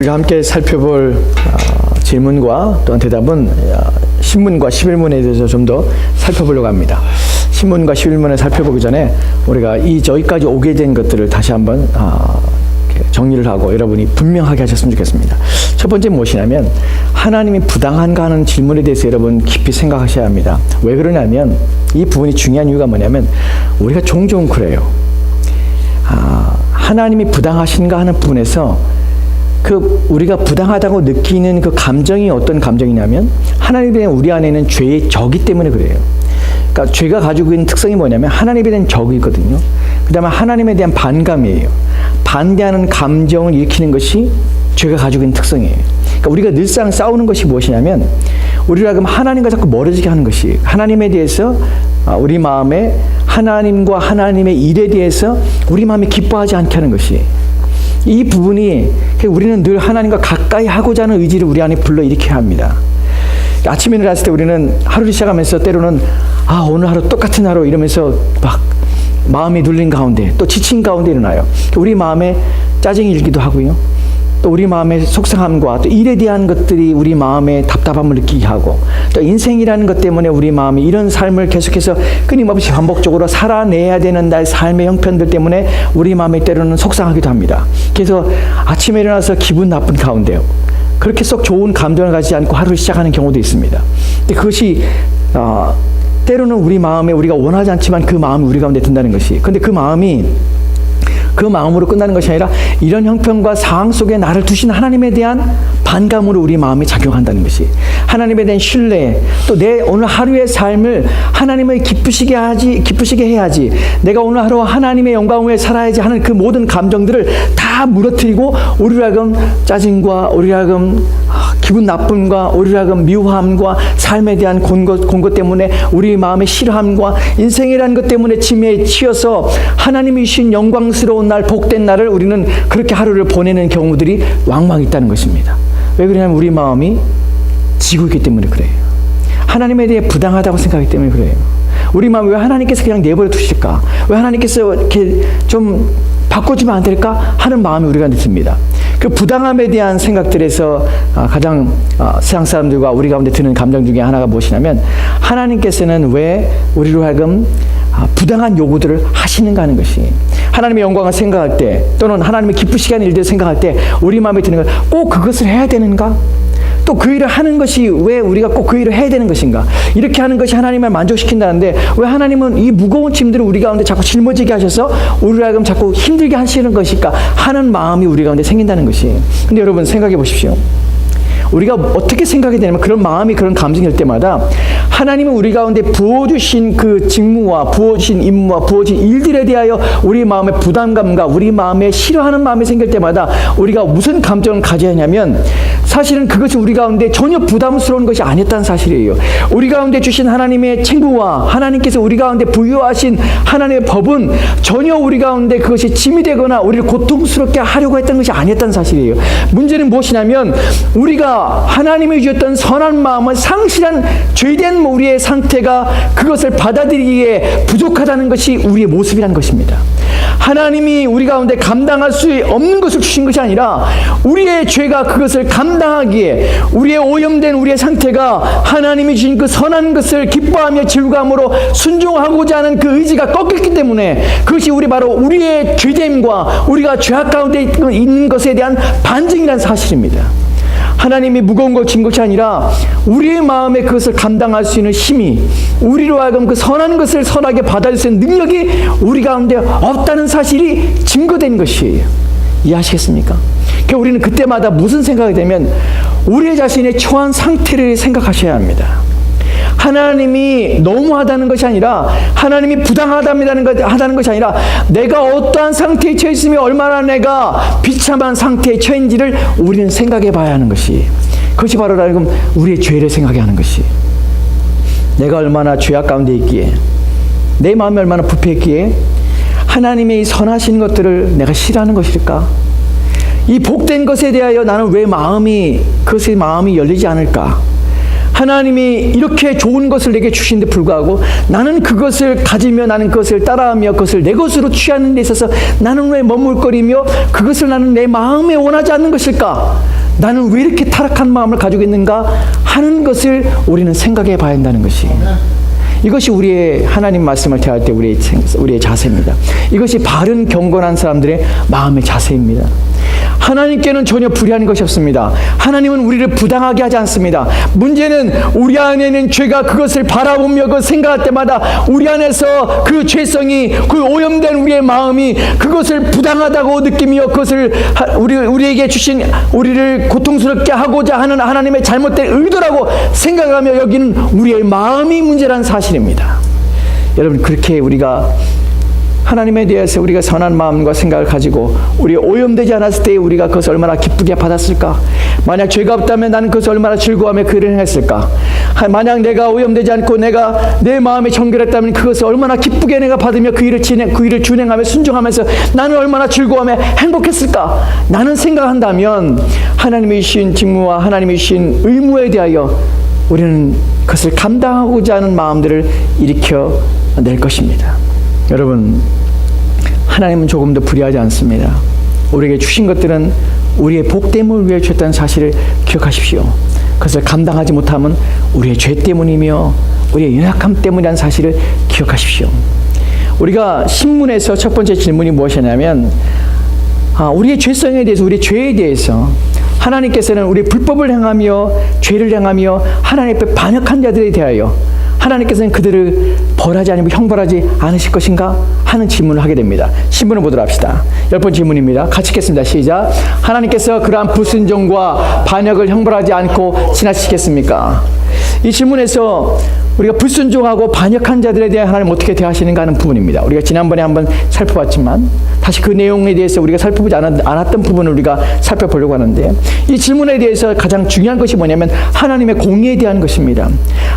우리가 함께 살펴볼 질문과 또한 대답은 신문과 11문에 대해서 좀 더 살펴보려고 합니다. 신문과 11문을 살펴보기 전에 우리가 저기까지 오게 된 것들을 다시 한번 정리를 하고 여러분이 분명하게 하셨으면 좋겠습니다. 첫 번째 무엇이냐면 하나님이 부당한가 하는 질문에 대해서 여러분 깊이 생각하셔야 합니다. 왜 그러냐면 이 부분이 중요한 이유가 뭐냐면 우리가 종종 그래요. 하나님이 부당하신가 하는 부분에서 우리가 부당하다고 느끼는 그 감정이 어떤 감정이냐면 하나님에 대한 우리 안에 있는 죄의 적이 때문에 그래요. 그러니까 죄가 가지고 있는 특성이 뭐냐면 하나님에 대한 적이거든요. 그 다음에 하나님에 대한 반감이에요. 반대하는 감정을 일으키는 것이 죄가 가지고 있는 특성이에요. 그러니까 우리가 늘상 싸우는 것이 무엇이냐면 우리가 그럼 하나님과 자꾸 멀어지게 하는 것이 하나님에 대해서 우리 마음에 하나님과 하나님의 일에 대해서 우리 마음이 기뻐하지 않게 하는 것이 이 부분이 우리는 늘 하나님과 가까이 하고자 하는 의지를 우리 안에 불러일으켜야 합니다. 아침에 일어났을 때 우리는 하루를 시작하면서 때로는 오늘 하루 똑같은 하루 이러면서 막 마음이 눌린 가운데 또 지친 가운데 일어나요. 우리 마음에 짜증이 일기도 하고요. 또 우리 마음의 속상함과 또 일에 대한 것들이 우리 마음에 답답함을 느끼게 하고 또 인생이라는 것 때문에 우리 마음이 이런 삶을 계속해서 끊임없이 반복적으로 살아내야 되는 나의 삶의 형편들 때문에 우리 마음이 때로는 속상하기도 합니다. 그래서 아침에 일어나서 기분 나쁜 가운데요. 그렇게 썩 좋은 감정을 가지지 않고 하루를 시작하는 경우도 있습니다. 근데 그것이 때로는 우리 마음에 우리가 원하지 않지만 그 마음이 우리 가운데 든다는 것이 근데 그 마음이 그 마음으로 끝나는 것이 아니라 이런 형편과 상황 속에 나를 두신 하나님에 대한 반감으로 우리 마음이 작용한다는 것이 하나님에 대한 신뢰 또 내 오늘 하루의 삶을 하나님을 기쁘시게 해야지 내가 오늘 하루 하나님의 영광을 위해 살아야지 하는 그 모든 감정들을 다 무너뜨리고 우리로 하여금 짜증과 우리로 하여금 기분 나쁨과 우리로 하여금 미워함과 삶에 대한 공고 때문에 우리 마음의 싫어함과 인생이라는 것 때문에 짐에 치여서 하나님이 주신 영광스러운 날 복된 날을 우리는 그렇게 하루를 보내는 경우들이 왕왕 있다는 것입니다. 왜 그러냐면 우리 마음이 지고 있기 때문에 그래요. 하나님에 대해 부당하다고 생각하기 때문에 그래요. 우리 마음이 왜 하나님께서 그냥 내버려 두실까? 왜 하나님께서 이렇게 좀 바꿔주면 안 될까? 하는 마음이 우리가 듭니다. 그 부당함에 대한 생각들에서 가장 세상 사람들과 우리 가운데 드는 감정 중에 하나가 무엇이냐면 하나님께서는 왜 우리로 하여금 부당한 요구들을 하시는가 하는 것이 하나님의 영광을 생각할 때 또는 하나님의 기쁘시게 하는 일들을 생각할 때 우리 마음에 드는 것 꼭 그것을 해야 되는가? 또 그 일을 하는 것이 왜 우리가 꼭 그 일을 해야 되는 것인가? 이렇게 하는 것이 하나님을 만족시킨다는데 왜 하나님은 이 무거운 짐들을 우리 가운데 자꾸 짊어지게 하셔서 우리를 하여금 자꾸 힘들게 하시는 것일까? 하는 마음이 우리 가운데 생긴다는 것이. 근데 여러분 생각해 보십시오. 우리가 어떻게 생각이 되냐면 그런 마음이 그런 감정일 때마다 하나님은 우리 가운데 부어주신 그 직무와 부어주신 임무와 부어진 일들에 대하여 우리 마음의 부담감과 우리 마음에 싫어하는 마음이 생길 때마다 우리가 무슨 감정을 가져야 하냐면 사실은 그것이 우리 가운데 전혀 부담스러운 것이 아니었다는 사실이에요. 우리 가운데 주신 하나님의 책무와 하나님께서 우리 가운데 부여하신 하나님의 법은 전혀 우리 가운데 그것이 짐이 되거나 우리를 고통스럽게 하려고 했던 것이 아니었다는 사실이에요. 문제는 무엇이냐면 우리가 하나님이 주셨던 선한 마음을 상실한 죄된 우리의 상태가 그것을 받아들이기에 부족하다는 것이 우리의 모습이라는 것입니다. 하나님이 우리 가운데 감당할 수 없는 것을 주신 것이 아니라 우리의 죄가 그것을 감당하기에 우리의 오염된 우리의 상태가 하나님이 주신 그 선한 것을 기뻐하며 즐거움으로 순종하고자 하는 그 의지가 꺾였기 때문에 그것이 바로 우리의 죄됨과 우리가 죄악 가운데 있는 것에 대한 반증이라는 사실입니다. 하나님이 무거운 걸 진 것이 아니라 우리의 마음에 그것을 감당할 수 있는 힘이 우리로 하여금 그 선한 것을 선하게 받아들일 수 있는 능력이 우리 가운데 없다는 사실이 증거된 것이에요. 이해하시겠습니까? 그러니까 우리는 그때마다 무슨 생각이 되면 우리 자신의 처한 상태를 생각하셔야 합니다. 하나님이 너무하다는 것이 아니라 하나님이 부당하다는 것이 아니라 내가 어떠한 상태에 처해 있으며 얼마나 내가 비참한 상태에 처한지를 우리는 생각해 봐야 하는 것이 그것이 바로 우리의 죄를 생각해 하는 것이 내가 얼마나 죄악 가운데 있기에 내 마음이 얼마나 부패했기에 하나님의 이 선하신 것들을 내가 싫어하는 것일까? 이 복된 것에 대하여 나는 왜 그것의 마음이 열리지 않을까? 하나님이 이렇게 좋은 것을 내게 주신데 불구하고 나는 그것을 가지며 나는 그것을 따라하며 그것을 내 것으로 취하는 데 있어서 나는 왜 머물거리며 그것을 나는 내 마음에 원하지 않는 것일까? 나는 왜 이렇게 타락한 마음을 가지고 있는가 하는 것을 우리는 생각해 봐야 한다는 것이, 이것이 우리의 하나님 말씀을 대할 때 우리의 자세입니다. 이것이 바른 경건한 사람들의 마음의 자세입니다. 하나님께는 전혀 불의한 것이 없습니다. 하나님은 우리를 부당하게 하지 않습니다. 문제는 우리 안에는 죄가 그것을 바라보며 그 생각할 때마다 우리 안에서 그 죄성이, 그 오염된 우리의 마음이 그것을 부당하다고 느끼며 그것을 우리에게 주신, 우리를 고통스럽게 하고자 하는 하나님의 잘못된 의도라고 생각하며 여기는 우리의 마음이 문제라는 사실입니다. 여러분, 그렇게 우리가 하나님에 대해서 우리가 선한 마음과 생각을 가지고 우리 오염되지 않았을 때 우리가 그것을 얼마나 기쁘게 받았을까? 만약 죄가 없다면 나는 그것을 얼마나 즐거워하며 그 일을 행했을까? 만약 내가 오염되지 않고 내가 내 마음이 정결했다면 그것을 얼마나 기쁘게 내가 받으며 그 일을 준행하며 순종하면서 나는 얼마나 즐거워하며 행복했을까? 나는 생각한다면 하나님이 주신 직무와 하나님이 주신 의무에 대하여 우리는 그것을 감당하고자 하는 마음들을 일으켜 낼 것입니다. 여러분, 하나님은 조금 더 불의하지 않습니다. 우리에게 주신 것들은 우리의 복됨을 위해 주셨다는 사실을 기억하십시오. 그것을 감당하지 못하면 우리의 죄 때문이며 우리의 연약함 때문이라는 사실을 기억하십시오. 우리가 신문에서 첫 번째 질문이 무엇이냐면, 우리의 죄성에 대해서, 우리의 죄에 대해서 하나님께서는 우리 불법을 행하며 죄를 행하며 하나님 앞에 반역한 자들에 대하여 하나님께서는 그들을 벌하지 아니면 형벌하지 않으실 것인가 하는 질문을 하게 됩니다. 신문을 보도록 합시다. 10번 질문입니다. 같이 읽겠습니다. 시작. 하나님께서 그러한 불순종과 반역을 형벌하지 않고 지나치겠습니까? 이 질문에서 우리가 불순종하고 반역한 자들에 대해 하나님 어떻게 대하시는가 하는 부분입니다. 우리가 지난번에 한번 살펴봤지만 다시 그 내용에 대해서 우리가 살펴보지 않았던 부분을 우리가 살펴보려고 하는데, 이 질문에 대해서 가장 중요한 것이 뭐냐면 하나님의 공의에 대한 것입니다.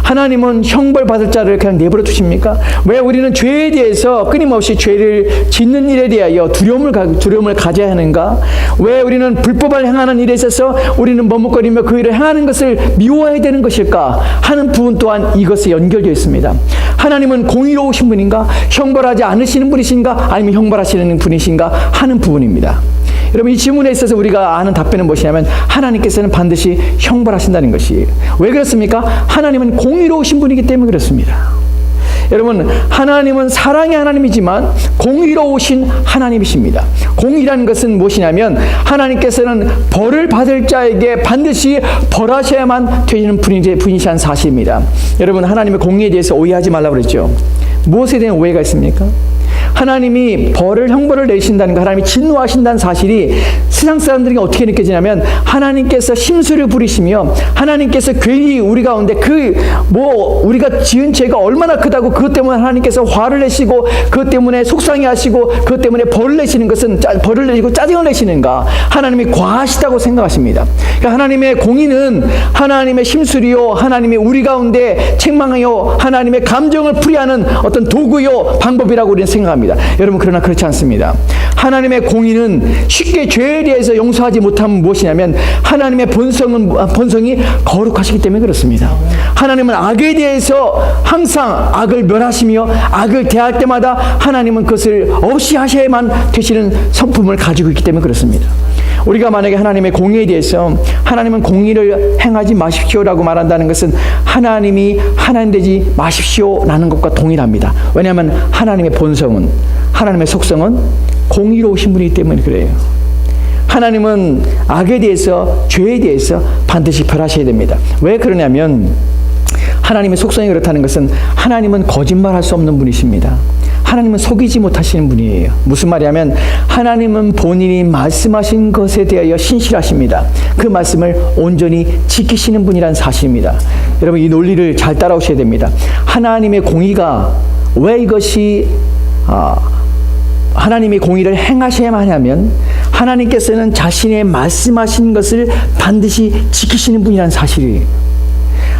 하나님은 형벌받을 자를 그냥 내버려 두십니까? 왜 우리는 죄에 대해서 끊임없이 죄를 짓는 일에 대하여 두려움을 가져야 하는가? 왜 우리는 불법을 행하는 일에 있어서 우리는 머뭇거리며 그 일을 행하는 것을 미워해야 되는 것일까 하는 부분 또한 이것에 연결되어 있습니다. 하나님은 공의로우신 분인가? 형벌하지 않으시는 분이신가? 아니면 형벌하시는 분이신가 하는 부분입니다. 여러분, 이 질문에 있어서 우리가 아는 답변은 무엇이냐면 하나님께서는 반드시 형벌하신다는 것이에요. 왜 그렇습니까? 하나님은 공의로우신 분이기 때문에 그렇습니다. 여러분, 하나님은 사랑의 하나님이지만 공의로우신 하나님이십니다. 공의라는 것은 무엇이냐면 하나님께서는 벌을 받을 자에게 반드시 벌하셔야만 되는 분이시한 사실입니다. 여러분, 하나님의 공의에 대해서 오해하지 말라고 그랬죠. 무엇에 대한 오해가 있습니까? 하나님이 형벌을 내리신다는 것, 하나님이 진노하신다는 사실이 세상 사람들에게 어떻게 느껴지냐면 하나님께서 심술을 부리시며 하나님께서 괜히 우리 가운데 우리가 지은 죄가 얼마나 크다고 그것 때문에 하나님께서 화를 내시고 그것 때문에 속상해 하시고 그것 때문에 벌을 내시는 것은 벌을 내시고 짜증을 내시는가? 하나님이 과하시다고 생각하십니다. 그러니까 하나님의 공의는 하나님의 심술이요, 하나님이 우리 가운데 책망하여 하나님의 감정을 풀이하는 어떤 도구요, 방법이라고 우리는 생각합니다. 여러분, 그러나 그렇지 않습니다. 하나님의 공의는 쉽게 죄에 대해서 용서하지 못하면 무엇이냐면 하나님의 본성이 거룩하시기 때문에 그렇습니다. 하나님은 악에 대해서 항상 악을 멸하시며 악을 대할 때마다 하나님은 그것을 없이 하셔야만 되시는 성품을 가지고 있기 때문에 그렇습니다. 우리가 만약에 하나님의 공의에 대해서 하나님은 공의를 행하지 마십시오라고 말한다는 것은 하나님이 하나님 되지 마십시오라는 것과 동일합니다. 왜냐하면 하나님의 본성은, 하나님의 속성은 공의로우신 분이기 때문에 그래요. 하나님은 악에 대해서, 죄에 대해서 반드시 벌하셔야 됩니다. 왜 그러냐면 하나님의 속성이 그렇다는 것은 하나님은 거짓말할 수 없는 분이십니다. 하나님은 속이지 못하시는 분이에요. 무슨 말이냐면 하나님은 본인이 말씀하신 것에 대하여 신실하십니다. 그 말씀을 온전히 지키시는 분이라는 사실입니다. 여러분, 이 논리를 잘 따라오셔야 됩니다. 하나님의 공의가 왜 이것이 하나님의 공의를 행하셔야만 하냐면 하나님께서는 자신의 말씀하신 것을 반드시 지키시는 분이라는 사실이에요.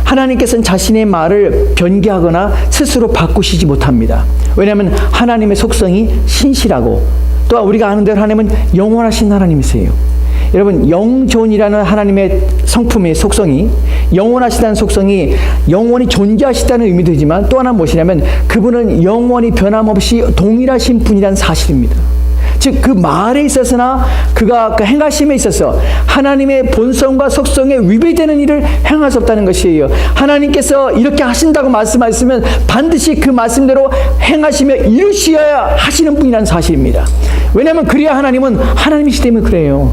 하나님께서는 자신의 말을 변개하거나 스스로 바꾸시지 못합니다. 왜냐하면 하나님의 속성이 신실하고 또한 우리가 아는 대로 하나님은 영원하신 하나님이세요. 여러분, 영존이라는 하나님의 성품의 속성이, 영원하시다는 속성이 영원히 존재하시다는 의미도 있지만 또 하나 무엇이냐면 그분은 영원히 변함없이 동일하신 분이라는 사실입니다. 즉 그 말에 있어서나 그가 그 행하심에 있어서 하나님의 본성과 속성에 위배되는 일을 행할 수 없다는 것이에요. 하나님께서 이렇게 하신다고 말씀하셨으면 반드시 그 말씀대로 행하시며 이루셔야 하시는 분이라는 사실입니다. 왜냐하면 그래야 하나님은 하나님이시기 때문에 그래요.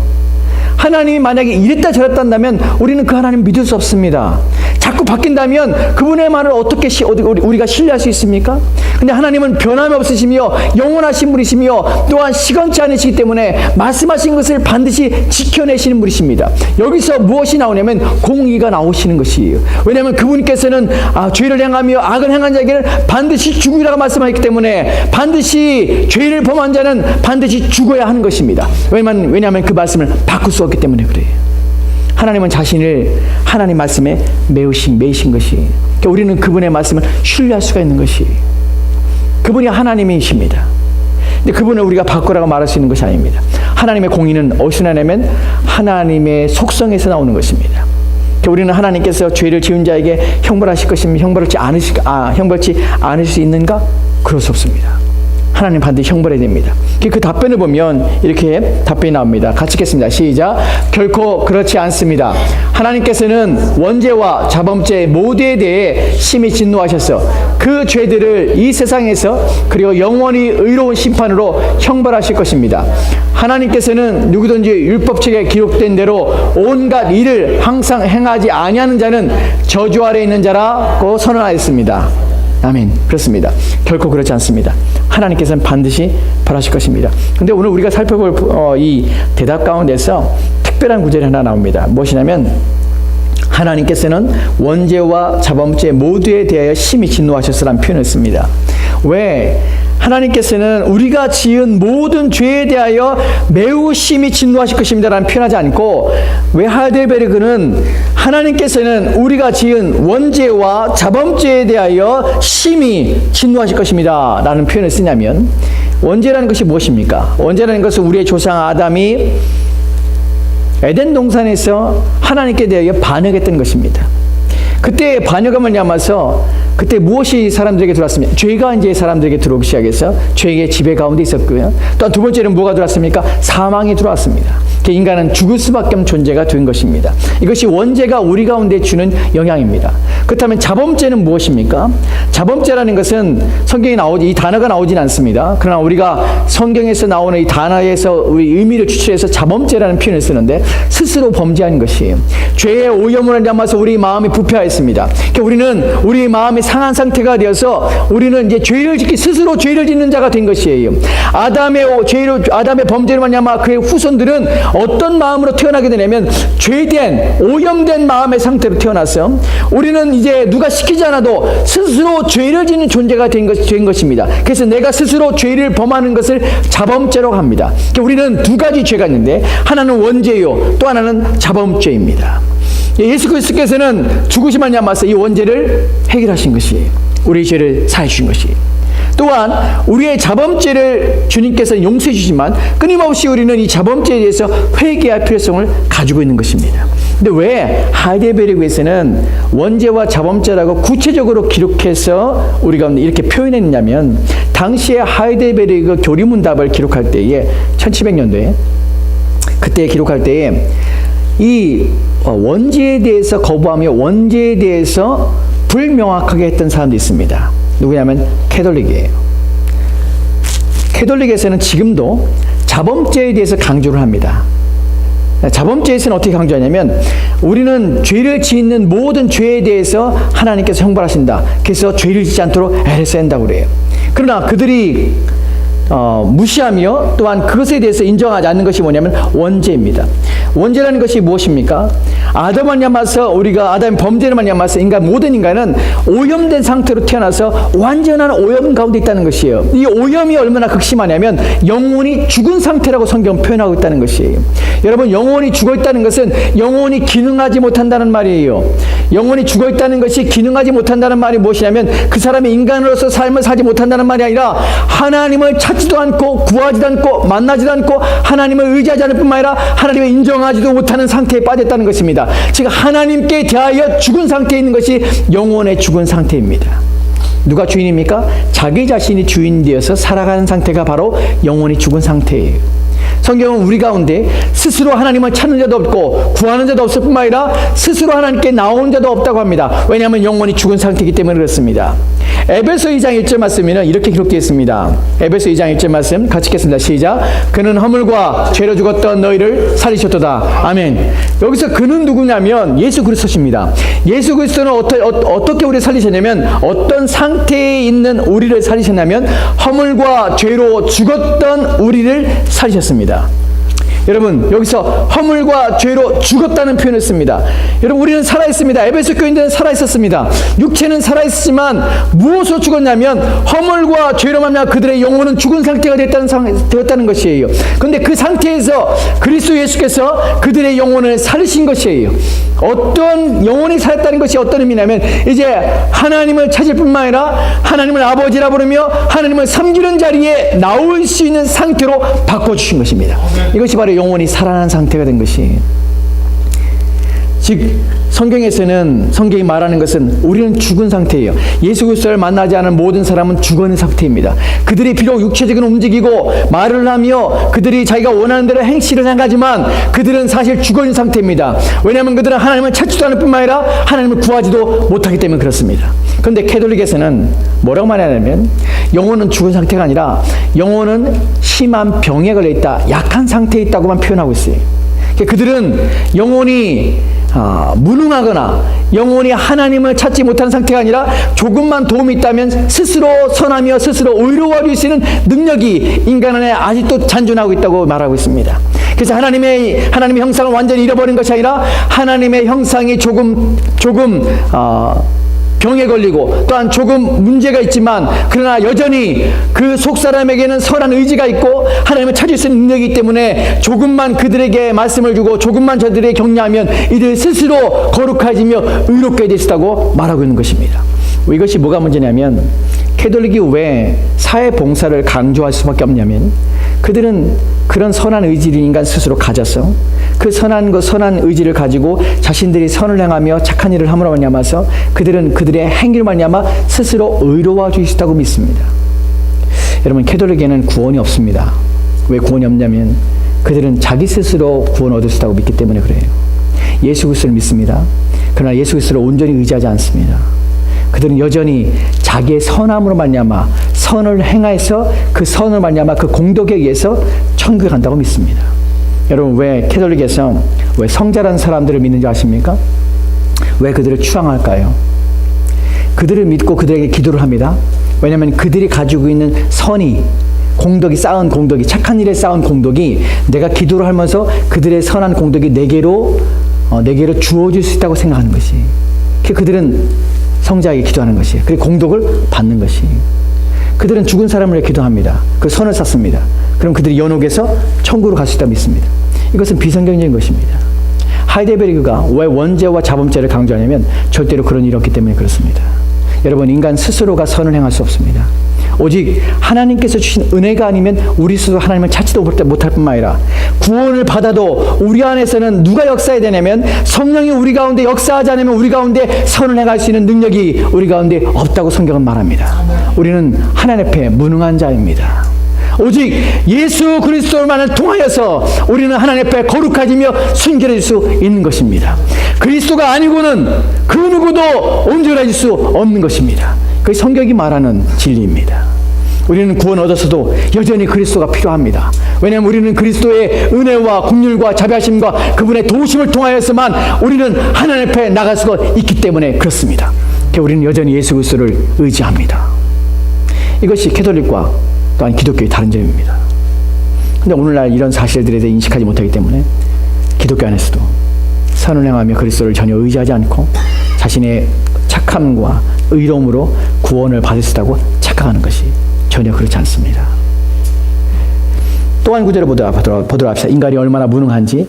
하나님이 만약에 이랬다 저랬다 한다면 우리는 그 하나님 믿을 수 없습니다. 자꾸 바뀐다면 그분의 말을 어떻게 우리가 신뢰할 수 있습니까? 근데 하나님은 변함이 없으시며 영원하신 분이시며 또한 시간치 않으시기 때문에 말씀하신 것을 반드시 지켜내시는 분이십니다. 여기서 무엇이 나오냐면 공의가 나오시는 것이에요. 왜냐하면 그분께서는 죄를 행하며 악을 행한 자에게는 반드시 죽으리라고 말씀하셨기 때문에 반드시 죄를 범한 자는 반드시 죽어야 하는 것입니다. 왜냐하면 그 말씀을 바꿀 수 없기 때문에 그래요. 하나님은 자신을 하나님 말씀에 매이신 것이에요. 그러니까 우리는 그분의 말씀을 신뢰할 수가 있는 것이에요. 그분이 하나님이십니다. 근데 그분을 우리가 바꾸라고 말할 수 있는 것이 아닙니다. 하나님의 공의는 어디서 나냐면 하나님의 속성에서 나오는 것입니다. 그러니까 우리는 하나님께서 죄를 지은 자에게 형벌하실 것이면 형벌치 않을 수 있는가? 그럴 수 없습니다. 하나님 반드시 형벌해야 됩니다. 그 답변을 보면 이렇게 답변이 나옵니다. 같이 읽겠습니다. 시작. 결코 그렇지 않습니다. 하나님께서는 원죄와 자범죄 모두에 대해 심히 진노하셔서 그 죄들을 이 세상에서 그리고 영원히 의로운 심판으로 형벌하실 것입니다. 하나님께서는 누구든지 율법책에 기록된 대로 온갖 일을 항상 행하지 아니하는 자는 저주 아래 있는 자라고 선언하였습니다. 아멘. 그렇습니다. 결코 그렇지 않습니다. 하나님께서는 반드시 벌하실 것입니다. 근데 오늘 우리가 살펴볼 이 대답 가운데서 특별한 구절이 하나 나옵니다. 무엇이냐면 하나님께서는 원죄와 자범죄 모두에 대하여 심히 진노하셨으라는 표현을 씁니다. 왜? 하나님께서는 우리가 지은 모든 죄에 대하여 매우 심히 진노하실 것입니다 라는 표현하지 않고 왜 하이델베르그는 하나님께서는 우리가 지은 원죄와 자범죄에 대하여 심히 진노하실 것입니다 라는 표현을 쓰냐면 원죄라는 것이 무엇입니까? 원죄라는 것은 우리의 조상 아담이 에덴 동산에서 하나님께 대하여 반역했던 것입니다. 그때 반역을 말미암아서 그때 무엇이 사람들에게 들어왔습니까? 죄가 이제 사람들에게 들어오기 시작해서 죄의 지배 가운데 있었고요. 또한 두 번째는 뭐가 들어왔습니까? 사망이 들어왔습니다. 인간은 죽을 수밖에 없는 존재가 된 것입니다. 이것이 원죄가 우리 가운데 주는 영향입니다. 그렇다면 자범죄는 무엇입니까? 자범죄라는 것은 성경에 이 단어가 나오진 않습니다. 그러나 우리가 성경에서 나오는 이 단어에서 우리 의미를 추출해서 자범죄라는 표현을 쓰는데 스스로 범죄하는 것이에요. 죄의 오염을 담아서 우리 마음이 부패하였습니다. 그러니까 우리는 우리 마음이 상한 상태가 되어서 우리는 이제 스스로 죄를 짓는 자가 된 것이에요. 아담의 범죄로 말미암아 그의 후손들은 어떤 마음으로 태어나게 되냐면 죄된 오염된 마음의 상태로 태어나서 우리는 이제 누가 시키지 않아도 스스로 죄를 짓는 존재가 된 것입니다. 그래서 내가 스스로 죄를 범하는 것을 자범죄라고 합니다. 그러니까 우리는 두 가지 죄가 있는데 하나는 원죄요, 또 하나는 자범죄입니다. 예수 그리스도께서는 죽으심을 말미암아서 이 원죄를 해결하신 것이에요. 우리의 죄를 사해 주신 것이에요. 또한 우리의 자범죄를 주님께서 용서해 주지만 끊임없이 우리는 이 자범죄에 대해서 회개할 필요성을 가지고 있는 것입니다. 근데 왜 하이델베르크에서는 원죄와 자범죄라고 구체적으로 기록해서 우리 가운데 이렇게 표현했냐면 당시에 하이델베르크 교리문답을 기록할 때에 1700년도에 그때 기록할 때에 이 원죄에 대해서 거부하며 원죄에 대해서 불명확하게 했던 사람도 있습니다. 누구냐면 캐톨릭이에요. 캐톨릭에서는 지금도 자범죄에 대해서 강조를 합니다. 자범죄에서는 어떻게 강조하냐면 우리는 죄를 짓는 모든 죄에 대해서 하나님께서 형벌하신다. 그래서 죄를 짓지 않도록 애를 쓴다고 그래요. 그러나 그들이 무시하며 또한 그것에 대해서 인정하지 않는 것이 뭐냐면 원죄입니다. 원죄라는 것이 무엇입니까? 아담을 말미암아서 우리가 아담의 범죄를 말미암아서 모든 인간은 오염된 상태로 태어나서 완전한 오염 가운데 있다는 것이에요. 이 오염이 얼마나 극심하냐면 영혼이 죽은 상태라고 성경은 표현하고 있다는 것이에요. 여러분, 영혼이 죽어 있다는 것은 영혼이 기능하지 못한다는 말이에요. 영혼이 죽어 있다는 것이 기능하지 못한다는 말이 무엇이냐면 그 사람이 인간으로서 삶을 살지 못한다는 말이 아니라 하나님을 찾지도 않고 구하지도 않고 만나지도 않고 하나님을 의지하지 않을 뿐만 아니라 하나님을 인정하지도 못하는 상태에 빠졌다는 것입니다. 즉 하나님께 대하여 죽은 상태에 있는 것이 영혼의 죽은 상태입니다. 누가 주인입니까? 자기 자신이 주인 되어서 살아가는 상태가 바로 영혼이 죽은 상태예요. 성경은 우리 가운데 스스로 하나님을 찾는 자도 없고 구하는 자도 없을 뿐만 아니라 스스로 하나님께 나오는 자도 없다고 합니다. 왜냐하면 영혼이 죽은 상태이기 때문에 그렇습니다. 에베소 2장 1절 말씀에는 이렇게 기록되어 있습니다. 에베소 2장 1절 말씀 같이 읽겠습니다. 시작. 그는 허물과 죄로 죽었던 너희를 살리셨도다. 아멘. 여기서 그는 누구냐면 예수 그리스도십니다. 예수 그리스도는 어떻게 우리를 살리셨냐면, 어떤 상태에 있는 우리를 살리셨냐면 허물과 죄로 죽었던 우리를 살리셨습니다. 여러분, 여기서 허물과 죄로 죽었다는 표현을 씁니다. 여러분, 우리는 살아있습니다. 에베소 교인들은 살아있었습니다. 육체는 살아있지만 무엇으로 죽었냐면 허물과 죄로 말미암아 그들의 영혼은 죽은 상태가 되었다는 것이에요. 그런데 그 상태에서 그리스도 예수께서 그들의 영혼을 살리신 것이에요. 어떤 영혼이 살았다는 것이 어떤 의미냐면, 이제 하나님을 찾을 뿐만 아니라 하나님을 아버지라 부르며 하나님을 섬기는 자리에 나올 수 있는 상태로 바꿔주신 것입니다. 이것이 바로 영혼이 살아난 상태가 된 것이. 즉 성경에서는, 성경이 말하는 것은 우리는 죽은 상태예요. 예수 그리스도를 만나지 않은 모든 사람은 죽어있는 상태입니다. 그들이 비록 육체적으로 움직이고 말을 하며 그들이 자기가 원하는 대로 행실을 행하지만 그들은 사실 죽어있는 상태입니다. 왜냐하면 그들은 하나님을 찾지도 않을 뿐만 아니라 하나님을 구하지도 못하기 때문에 그렇습니다. 그런데 캐톨릭에서는 뭐라고 말하냐면, 영혼은 죽은 상태가 아니라 영혼은 심한 병에 걸려있다, 약한 상태에 있다고만 표현하고 있어요. 그들은 영혼이 무능하거나 영혼이 하나님을 찾지 못하는 상태가 아니라 조금만 도움이 있다면 스스로 선하며 스스로 의로워질 수 있는 능력이 인간 안에 아직도 잔존하고 있다고 말하고 있습니다. 그래서 하나님의 형상을 완전히 잃어버린 것이 아니라 하나님의 형상이 조금 병에 걸리고 또한 조금 문제가 있지만, 그러나 여전히 그 속사람에게는 선한 의지가 있고 하나님을 찾을 수 있는 능력이기 때문에 조금만 그들에게 말씀을 주고 조금만 저들에게 격려하면 이들 스스로 거룩해지며 의롭게 될 수 있다고 말하고 있는 것입니다. 이것이 뭐가 문제냐면, 캐톨릭이 왜 사회봉사를 강조할 수밖에 없냐면, 그들은 그런 선한 의지를 인간 스스로 가져서 그 선한 의지를 가지고 자신들이 선을 행하며 착한 일을 함으로 말미암아서 그들은 그들의 행위를 말미암아 스스로 의로워질 수 있다고 믿습니다. 여러분, 캐톨릭에는 구원이 없습니다. 왜 구원이 없냐면 그들은 자기 스스로 구원 얻을 수 있다고 믿기 때문에 그래요. 예수 그리스도를 믿습니다. 그러나 예수 그리스도를 온전히 의지하지 않습니다. 그들은 여전히 자기의 선함으로 말미암아 선을 행해서 그 선을 말미암아 그 공덕에 의해서 천국에 간다고 믿습니다. 여러분, 왜 캐톨릭에서 왜 성자라는 사람들을 믿는지 아십니까? 왜 그들을 추앙할까요? 그들을 믿고 그들에게 기도를 합니다. 왜냐하면 그들이 가지고 있는 선이, 공덕이, 쌓은 공덕이, 착한 일에 쌓은 공덕이 내가 기도를 하면서 그들의 선한 공덕이 내게로 주어질 수 있다고 생각하는 것이. 그들은 성자에게 기도하는 것이에요. 그리고 공덕을 받는 것이에요. 그들은 죽은 사람을 위해 기도합니다. 그 선을 쌓습니다. 그럼 그들이 연옥에서 천국으로 갈 수 있다고 믿습니다. 이것은 비성경적인 것입니다. 하이데베르그가 왜 원죄와 자범죄를 강조하냐면 절대로 그런 일이 없기 때문에 그렇습니다. 여러분, 인간 스스로가 선을 행할 수 없습니다. 오직 하나님께서 주신 은혜가 아니면 우리 스스로 하나님을 찾지도 못할 뿐만 아니라 구원을 받아도 우리 안에서는 누가 역사해야 되냐면 성령이 우리 가운데 역사하지 않으면 우리 가운데 선을 행할 수 있는 능력이 우리 가운데 없다고 성경은 말합니다. 우리는 하나님 앞에 무능한 자입니다. 오직 예수 그리스도만을 통하여서 우리는 하나님 앞에 거룩해지며 순결해질 수 있는 것입니다. 그리스도가 아니고는 그 누구도 온전해질 수 없는 것입니다. 그게 성경이 말하는 진리입니다. 우리는 구원 얻었어도 여전히 그리스도가 필요합니다. 왜냐하면 우리는 그리스도의 은혜와 긍휼과 자비하심과 그분의 도우심을 통하여서만 우리는 하나님 앞에 나갈 수가 있기 때문에 그렇습니다. 우리는 여전히 예수 그리스도를 의지합니다. 이것이 캐톨릭과 또한 기독교의 다른 점입니다. 그런데 오늘날 이런 사실들에 대해 인식하지 못하기 때문에 기독교 안에서도 선을 행하며 그리스도를 전혀 의지하지 않고 자신의 착함과 의로움으로 구원을 받을 수 있다고 착각하는 것이 전혀 그렇지 않습니다. 또 한 구절을 보도록 합시다. 인간이 얼마나 무능한지.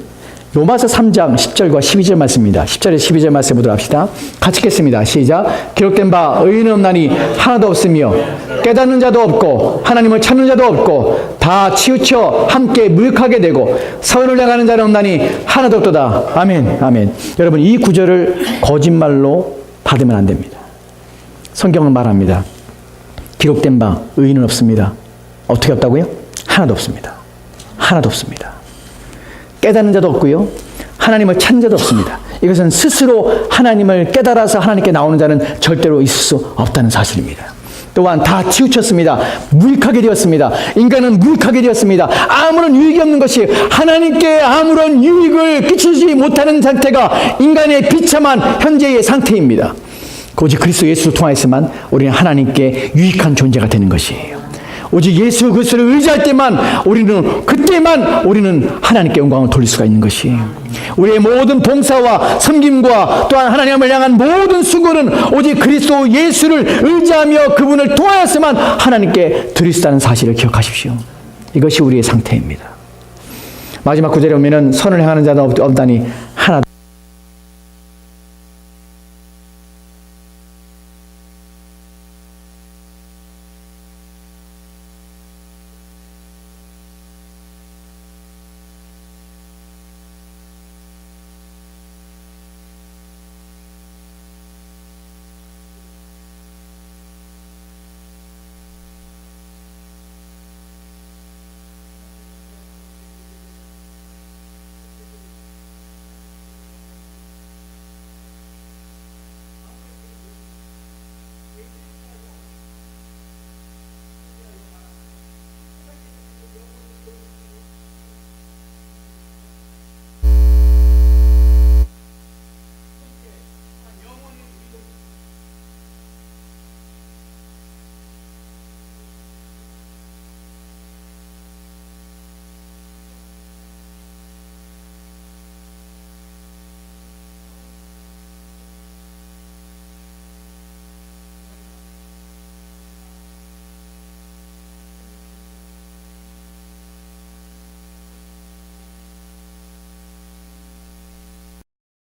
로마서 3장 10절과 12절 말씀입니다. 10절에 12절 말씀 보도록 합시다. 같이 읽겠습니다. 시작. 기록된 바 의인은 없나니 하나도 없으며 깨닫는 자도 없고 하나님을 찾는 자도 없고 다 치우쳐 함께 무익하게 되고 선을 행하는 자는 없나니 하나도 없도다. 아멘. 아멘. 여러분, 이 구절을 거짓말로 받으면 안 됩니다. 성경은 말합니다. 기록된 바 의인은 없습니다. 어떻게 없다고요? 하나도 없습니다. 하나도 없습니다. 깨닫는 자도 없고요. 하나님을 찾는 자도 없습니다. 이것은 스스로 하나님을 깨달아서 하나님께 나오는 자는 절대로 있을 수 없다는 사실입니다. 또한 다 치우쳤습니다. 무익하게 되었습니다. 인간은 무익하게 되었습니다. 아무런 유익이 없는 것이 하나님께 아무런 유익을 끼치지 못하는 상태가 인간의 비참한 현재의 상태입니다. 오직 그리스도 예수를 통하여서만 우리는 하나님께 유익한 존재가 되는 것이에요. 오직 예수 그리스도를 의지할 때만 그때만 우리는 하나님께 영광을 돌릴 수가 있는 것이에요. 우리의 모든 봉사와 섬김과 또한 하나님을 향한 모든 수고는 오직 그리스도 예수를 의지하며 그분을 통하여서만 하나님께 드릴 수 있다는 사실을 기억하십시오. 이것이 우리의 상태입니다. 마지막 구절에 오면은 선을 행하는 자도 없다니 하나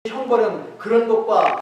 형벌은 그런 것과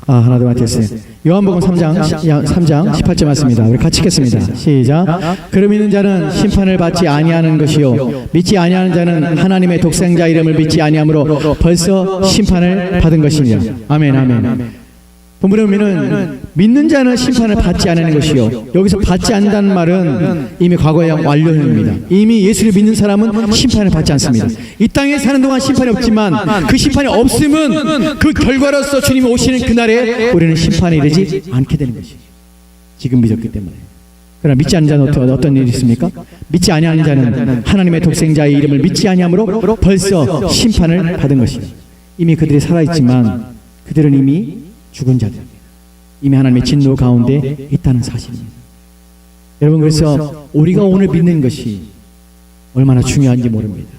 하나 둘 맞겠어요. 요한복음 3장 18절 맞습니다. 우리 같이 읽겠습니다. 시작. 그럼 믿는 자는 심판을 받지 아니하는 것이요 믿지 아니하는 자는 하나님의 독생자 이름을 믿지 아니하므로 벌써 심판을 받은 것이니라. 아멘 아멘. 본문에 보면은 믿는 자는 심판을 받지 않는 것이요. 여기서 받지 않는다는 말은 이미 과거의 완료형입니다. 이미 예수를 믿는 사람은 심판을 받지 않습니다. 이 땅에 사는 동안 심판이 없지만 그 심판이 없으면 그 결과로서 주님이 오시는 그날에 우리는 심판에 이르지 않게 되는 것이죠. 지금 믿었기 때문에. 그러나 믿지 않는 자는 어떤 일이 있습니까? 믿지 아니하는 자는 하나님의 독생자의 이름을 믿지 아니하므로 벌써 심판을 받은 것이다. 이미 그들이 살아있지만 그들은 이미 죽은 자들입니다. 이미 하나님의 진노 가운데 있다는 사실입니다. 여러분, 그래서 우리가 오늘 믿는 것이 얼마나 중요한지 모릅니다.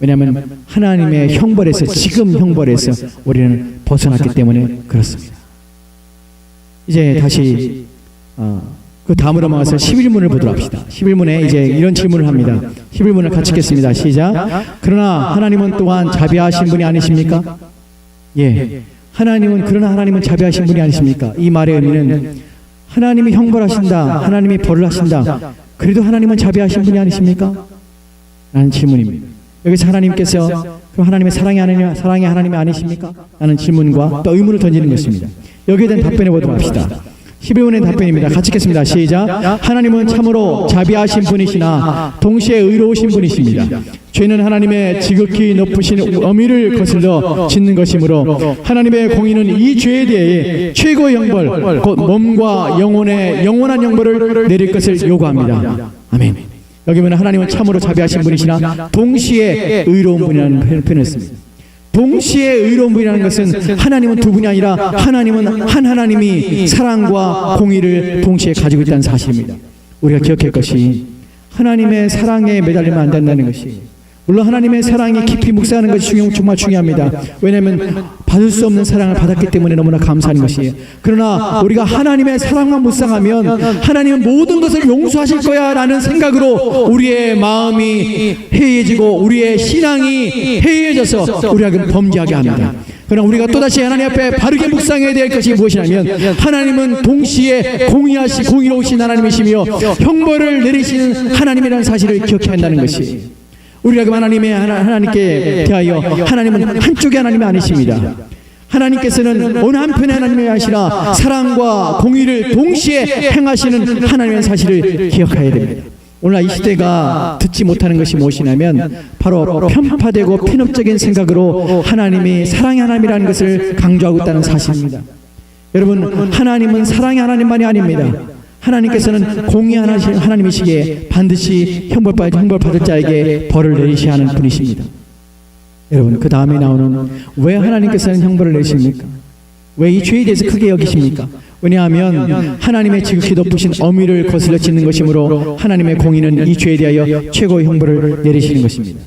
왜냐하면 하나님의 형벌에서, 지금 형벌에서 우리는 벗어났기 때문에 그렇습니다. 이제 다시 그 다음으로 넘어가서 11문을 보도록 합시다. 11문에 이제 이런 질문을 합니다. 11문을 같이 읽겠습니다. 시작. 그러나 하나님은 또한 자비하신 분이 아니십니까? 예. 그러나 하나님은 자비하신 분이 아니십니까? 이 말의 의미는 하나님이 형벌하신다, 하나님이 벌을 하신다, 그래도 하나님은 자비하신 분이 아니십니까? 라는 질문입니다. 여기서 하나님께서 그럼 하나님의 사랑의 하나님이 아니십니까? 라는 질문과 또 의문을 던지는 것입니다. 여기에 대한 답변해 보도록 합시다. 11문의 답변입니다. 같이 읽겠습니다. 시작. 하나님은 참으로 자비하신 분이시나 동시에 의로우신 분이십니다. 죄는 하나님의 지극히 높으신 어미를 거슬러 짓는 것이므로 하나님의 공의는 이 죄에 대해 최고의 형벌, 곧 몸과 영혼의 영원한 형벌을 내릴 것을 요구합니다. 아멘. 여기 보면 하나님은 참으로 자비하신 분이시나 동시에 의로운 분이라는 표현을 씁니다. 동시에 의로운 분이라는 것은 하나님은 두 분이 아니라 하나님은 한 하나님이 사랑과 공의를 동시에 가지고 있다는 사실입니다. 우리가 기억할 것이 하나님의 사랑에 매달리면 안 된다는 것이, 물론 하나님의 사랑이 깊이 묵상하는 것이 정말 중요합니다. 왜냐하면 받을 수 없는 사랑을 받았기 때문에 너무나 감사한 것이에요. 그러나 우리가 하나님의 사랑만 묵상하면 하나님은 모든 것을 용서하실 거야 라는 생각으로 우리의 마음이 해이해지고 우리의 신앙이 해이해져서 우리가 범죄하게 합니다. 그러나 우리가 또다시 하나님 앞에 바르게 묵상해야 될 것이 무엇이냐면 하나님은 동시에 공의로우신 하나님이시며 형벌을 내리시는 하나님이라는 사실을 기억해야 한다는 것이, 우리가 하나님께 대하여 하나님은 한쪽의 하나님이 아니십니다. 하나님께서는 어느 한편의 하나님이 아니라 사랑과 공의를 동시에 행하시는 하나님의 사실을 기억해야 됩니다. 오늘 이 시대가 듣지 못하는 것이 무엇이냐면 바로 편파되고 편협적인 생각으로 하나님이 사랑의 하나님이라는 것을 강조하고 있다는 사실입니다. 여러분, 하나님은 사랑의 하나님만이 아닙니다. 하나님께서는 공의하신 하나님이시기에 반드시 형벌받을 자에게 벌을 내리셔야 하는 분이십니다. 여러분, 그 다음에 나오는 왜 하나님께서는 형벌을 내리십니까? 왜 이 죄에 대해서 크게 여기십니까? 왜냐하면 하나님의 지극히 높으신 어미를 거슬러 짓는 것이므로 하나님의 공의는 이 죄에 대하여 최고의 형벌을 내리시는 것입니다.